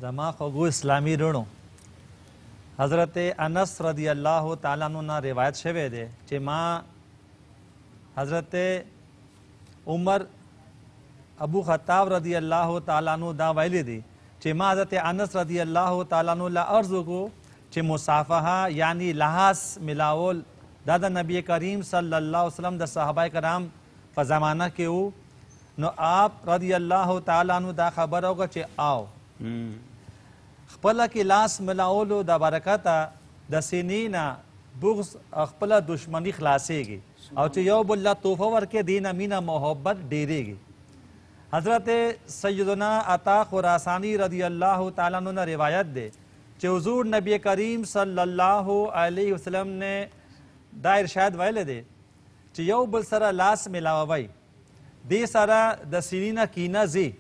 زما خوگو اسلامی رونو حضرت انس رضی اللہ تعالیٰ عنہ نا روایت شوه ده چې ما حضرت عمر ابو خطاب رضی اللہ تعالیٰ عنہ دا ویلی دی چې ما حضرت انس رضی اللہ تعالیٰ عنہ لا عرض کو چې مصافحه یعنی لحاظ ملاول دا د نبی کریم صلی اللہ علیہ وسلم د صحابہ کرام په زمانہ کې وو نو آپ رضی اللہ تعالیٰ عنہ دا خبر ہوگا چې آو خپل کې لاس ملاولو د برکته د سینینا بغض خپل دشمنی خلاصيږي او چې یو بل له توفه ورکې دینه مینا محبت ډیریږي حضرت سیدنا عطا خراسانی رضی اللہ تعالیٰ عنہ نے روایت دے کہ حضور نبی کریم صلی اللہ علیہ وسلم نے دا ارشاد ویلے دے کہ یو بل سره لاس ملاوي دې سره د سینینا کینه زی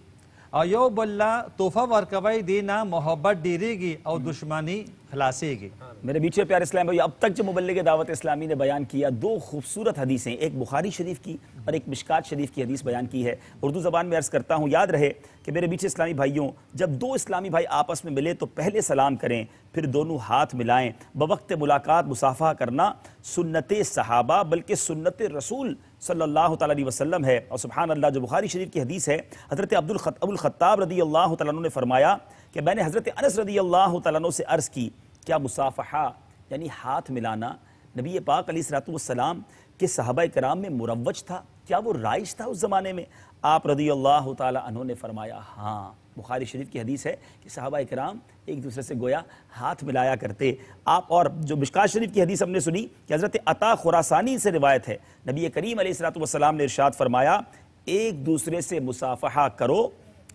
او یو بل توفه ورکوي دینا محبت ډیریږي او دشمنی خلاصيږي. میرے بیچے پیارے اسلام بھائی، اب تک جو مبلغ دعوت اسلامی نے بیان کیا دو خوبصورت حدیثیں، ایک بخاری شریف کی اور ایک مشکات شریف کی حدیث بیان کی ہے. اردو زبان میں عرض کرتا ہوں، یاد رہے کہ میرے بیچے اسلامی بھائیوں، جب دو اسلامی بھائی آپس میں ملے تو پہلے سلام کریں، پھر دونوں ہاتھ ملائیں. بوقت ملاقات مصافحہ کرنا سنت صحابہ بلکہ سنت رسول صلی اللہ تعالیٰ علیہ وسلم ہے. اور سبحان اللہ، جو بخاری شریف کی حدیث ہے، حضرت ابو الخطاب رضی اللہ تعالیٰ عنہ نے فرمایا کہ میں نے حضرت انس رضی اللہ تعالیٰ عنہ سے عرض کی، کیا مصافحہ یعنی ہاتھ ملانا نبی پاک علیہ السلام کے صحابہ کرام میں مروج تھا؟ کیا وہ رائج تھا اس زمانے میں؟ آپ رضی اللہ تعالیٰ عنہ نے فرمایا ہاں. بخاری شریف کی حدیث ہے کہ صحابہ کرام ایک دوسرے سے گویا ہاتھ ملایا کرتے. آپ اور جو مشکات شریف کی حدیث ہم نے سنی کہ حضرت عطا خراسانی سے روایت ہے، نبی کریم علیہ السلام نے ارشاد فرمایا ایک دوسرے سے مصافحہ کرو،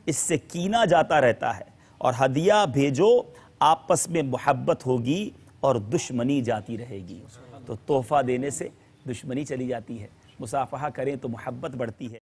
اس سے کینہ جاتا رہتا ہے، اور ہدیہ بھیجو، آپس میں محبت ہوگی اور دشمنی جاتی رہے گی. تو تحفہ دینے سے دشمنی چلی جاتی ہے، مصافحہ کریں تو محبت بڑھتی ہے.